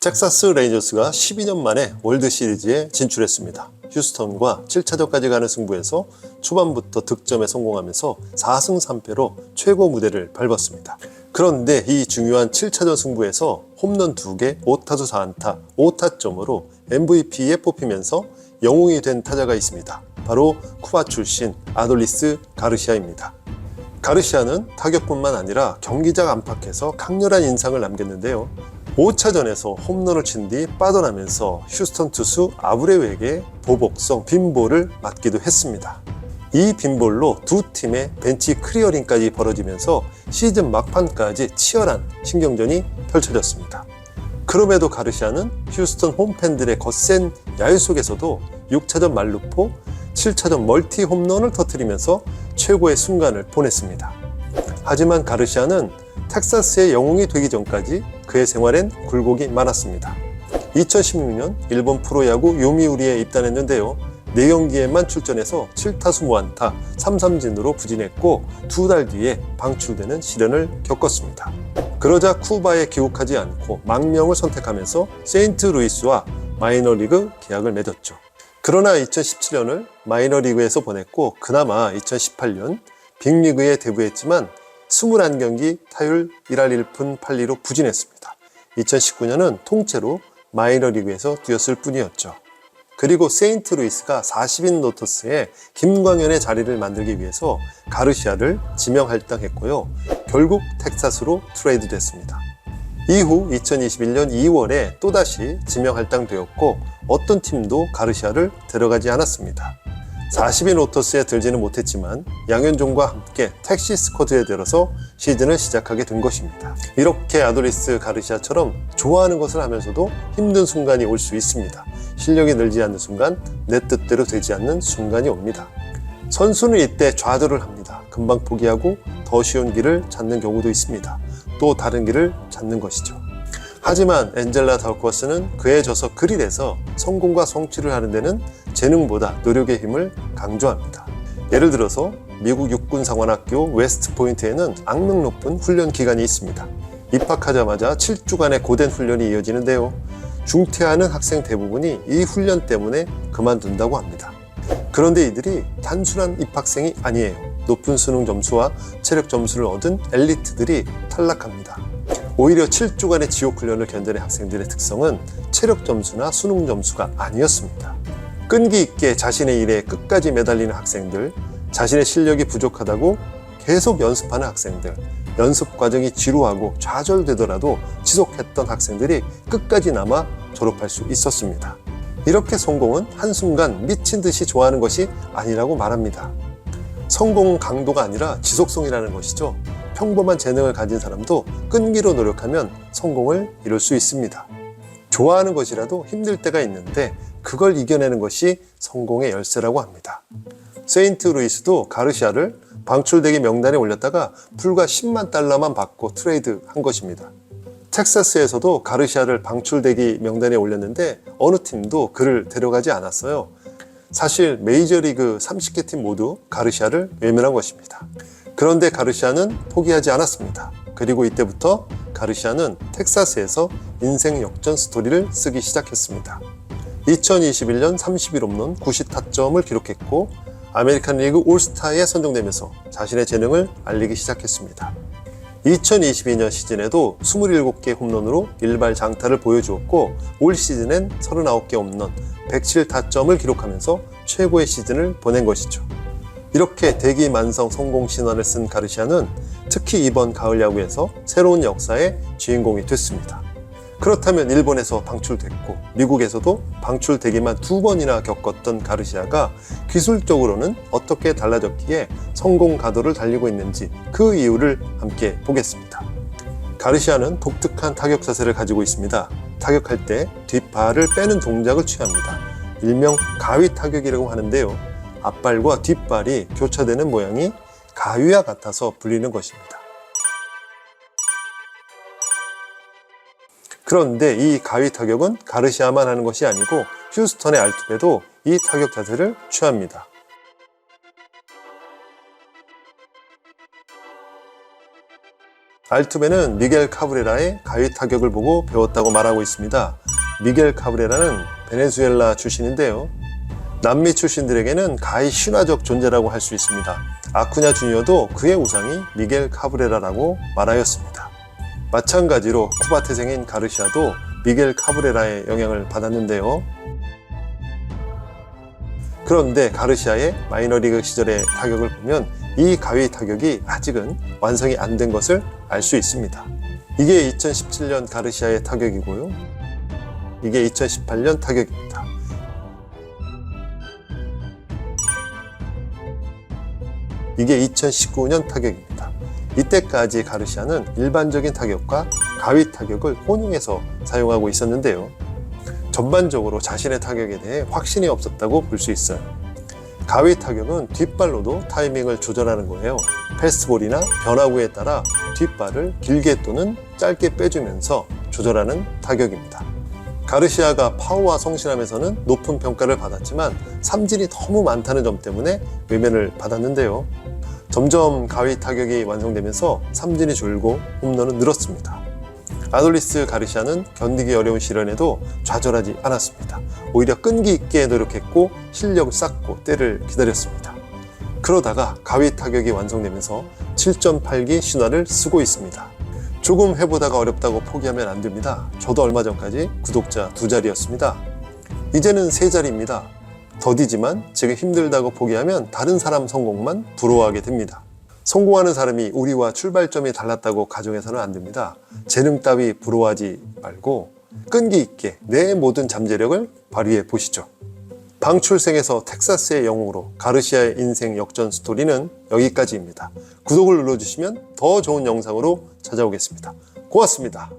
텍사스 레인저스가 12년 만에 월드 시리즈에 진출했습니다. 휴스턴과 7차전까지 가는 승부에서 초반부터 득점에 성공하면서 4승 3패로 최고 무대를 밟았습니다. 그런데 이 중요한 7차전 승부에서 홈런 2개, 5타수 4안타, 5타점으로 MVP에 뽑히면서 영웅이 된 타자가 있습니다. 바로 쿠바 출신 아돌리스 가르시아입니다. 가르시아는 타격뿐만 아니라 경기장 안팎에서 강렬한 인상을 남겼는데요. 5차전에서 홈런을 친 뒤 빠져나면서 휴스턴 투수 아브레우에게 보복성 빈볼을 맞기도 했습니다. 이 빈볼로 두 팀의 벤치 클리어링까지 벌어지면서 시즌 막판까지 치열한 신경전이 펼쳐졌습니다. 그럼에도 가르시아는 휴스턴 홈팬들의 거센 야유 속에서도 6차전 만루포, 7차전 멀티 홈런을 터뜨리면서 최고의 순간을 보냈습니다. 하지만 가르시아는 텍사스의 영웅이 되기 전까지 그의 생활엔 굴곡이 많았습니다. 2016년 일본 프로야구 요미우리에 입단했는데요. 4경기에만 출전해서 7타수 무안타 3삼진으로 부진했고 2달 뒤에 방출되는 시련을 겪었습니다. 그러자 쿠바에 귀국하지 않고 망명을 선택하면서 세인트루이스와 마이너리그 계약을 맺었죠. 그러나 2017년을 마이너리그에서 보냈고 그나마 2018년 빅리그에 데뷔했지만 21경기 타율 1할 1푼 8리로 부진했습니다. 2019년은 통째로 마이너리그에서 뛰었을 뿐이었죠. 그리고 세인트루이스가 40인 노터스에 김광현의 자리를 만들기 위해서 가르시아를 지명 할당했고요. 결국 텍사스로 트레이드 됐습니다. 이후 2021년 2월에 또다시 지명 할당되었고 어떤 팀도 가르시아를 데려가지 않았습니다. 40인 로터스에 들지는 못했지만 양현종과 함께 택시 스쿼드에 들어서 시즌을 시작하게 된 것입니다. 이렇게 아돌리스 가르시아처럼 좋아하는 것을 하면서도 힘든 순간이 올 수 있습니다. 실력이 늘지 않는 순간, 내 뜻대로 되지 않는 순간이 옵니다. 선수는 이때 좌절을 합니다. 금방 포기하고 더 쉬운 길을 찾는 경우도 있습니다. 또 다른 길을 찾는 것이죠. 하지만 엔젤라 다우커스는 그에 져서 글이 돼서 성공과 성취를 하는 데는 재능보다 노력의 힘을 강조합니다. 예를 들어서 미국 육군상관학교 웨스트포인트에는 악명 높은 훈련 기간이 있습니다. 입학하자마자 7주간의 고된 훈련이 이어지는데요. 중퇴하는 학생 대부분이 이 훈련 때문에 그만둔다고 합니다. 그런데 이들이 단순한 입학생이 아니에요. 높은 수능 점수와 체력 점수를 얻은 엘리트들이 탈락합니다. 오히려 7주간의 지옥 훈련을 견뎌낸 학생들의 특성은 체력 점수나 수능 점수가 아니었습니다. 끈기 있게 자신의 일에 끝까지 매달리는 학생들, 자신의 실력이 부족하다고 계속 연습하는 학생들, 연습 과정이 지루하고 좌절되더라도 지속했던 학생들이 끝까지 남아 졸업할 수 있었습니다. 이렇게 성공은 한순간 미친 듯이 좋아하는 것이 아니라고 말합니다. 성공은 강도가 아니라 지속성이라는 것이죠. 평범한 재능을 가진 사람도 끈기로 노력하면 성공을 이룰 수 있습니다. 좋아하는 것이라도 힘들 때가 있는데 그걸 이겨내는 것이 성공의 열쇠라고 합니다. 세인트루이스도 가르시아를 방출되기 명단에 올렸다가 불과 10만 달러만 받고 트레이드 한 것입니다. 텍사스에서도 가르시아를 방출되기 명단에 올렸는데 어느 팀도 그를 데려가지 않았어요. 사실 메이저리그 30개 팀 모두 가르시아를 외면한 것입니다. 그런데 가르시아는 포기하지 않았습니다. 그리고 이때부터 가르시아는 텍사스에서 인생 역전 스토리를 쓰기 시작했습니다. 2021년 31홈런 90타점을 기록했고 아메리칸 리그 올스타에 선정되면서 자신의 재능을 알리기 시작했습니다. 2022년 시즌에도 27개 홈런으로 일발 장타를 보여주었고 올 시즌엔 39개 홈런, 107타점을 기록하면서 최고의 시즌을 보낸 것이죠. 이렇게 대기만성 성공 신화를 쓴 가르시아는 특히 이번 가을 야구에서 새로운 역사의 주인공이 됐습니다. 그렇다면 일본에서 방출됐고 미국에서도 방출되기만 2번이나 겪었던 가르시아가 기술적으로는 어떻게 달라졌기에 성공 가도를 달리고 있는지 그 이유를 함께 보겠습니다. 가르시아는 독특한 타격 자세를 가지고 있습니다. 타격할 때 뒷발을 빼는 동작을 취합니다. 일명 가위 타격이라고 하는데요. 앞발과 뒷발이 교차되는 모양이 가위와 같아서 불리는 것입니다. 그런데 이 가위 타격은 가르시아만 하는 것이 아니고 휴스턴의 알투베도 이 타격 자세를 취합니다. 알투베는 미겔 카브레라의 가위 타격을 보고 배웠다고 말하고 있습니다. 미겔 카브레라는 베네수엘라 출신인데요. 남미 출신들에게는 가히 신화적 존재라고 할 수 있습니다. 아쿠냐 주니어도 그의 우상이 미겔 카브레라라고 말하였습니다. 마찬가지로 쿠바 태생인 가르시아도 미겔 카브레라의 영향을 받았는데요. 그런데 가르시아의 마이너리그 시절의 타격을 보면 이 가위 타격이 아직은 완성이 안 된 것을 알 수 있습니다. 이게 2017년 가르시아의 타격이고요. 이게 2018년 타격입니다. 이게 2019년 타격입니다. 이때까지 가르시아는 일반적인 타격과 가위 타격을 혼용해서 사용하고 있었는데요. 전반적으로 자신의 타격에 대해 확신이 없었다고 볼 수 있어요. 가위 타격은 뒷발로도 타이밍을 조절하는 거예요. 패스트볼이나 변화구에 따라 뒷발을 길게 또는 짧게 빼주면서 조절하는 타격입니다. 가르시아가 파워와 성실함에서는 높은 평가를 받았지만 삼진이 너무 많다는 점 때문에 외면을 받았는데요. 점점 가위 타격이 완성되면서 삼진이 줄고 홈런은 늘었습니다. 아돌리스 가르시아는 견디기 어려운 시련에도 좌절하지 않았습니다. 오히려 끈기 있게 노력했고 실력을 쌓고 때를 기다렸습니다. 그러다가 가위 타격이 완성되면서 7.8기 신화를 쓰고 있습니다. 조금 해보다가 어렵다고 포기하면 안 됩니다. 저도 얼마 전까지 구독자 2자리였습니다. 이제는 3자리입니다. 더디지만 지금 힘들다고 포기하면 다른 사람 성공만 부러워하게 됩니다. 성공하는 사람이 우리와 출발점이 달랐다고 가정해서는 안 됩니다. 재능 따위 부러워하지 말고 끈기 있게 내 모든 잠재력을 발휘해 보시죠. 방출생에서 텍사스의 영웅으로 가르시아의 인생 역전 스토리는 여기까지입니다. 구독을 눌러주시면 더 좋은 영상으로 찾아오겠습니다. 고맙습니다.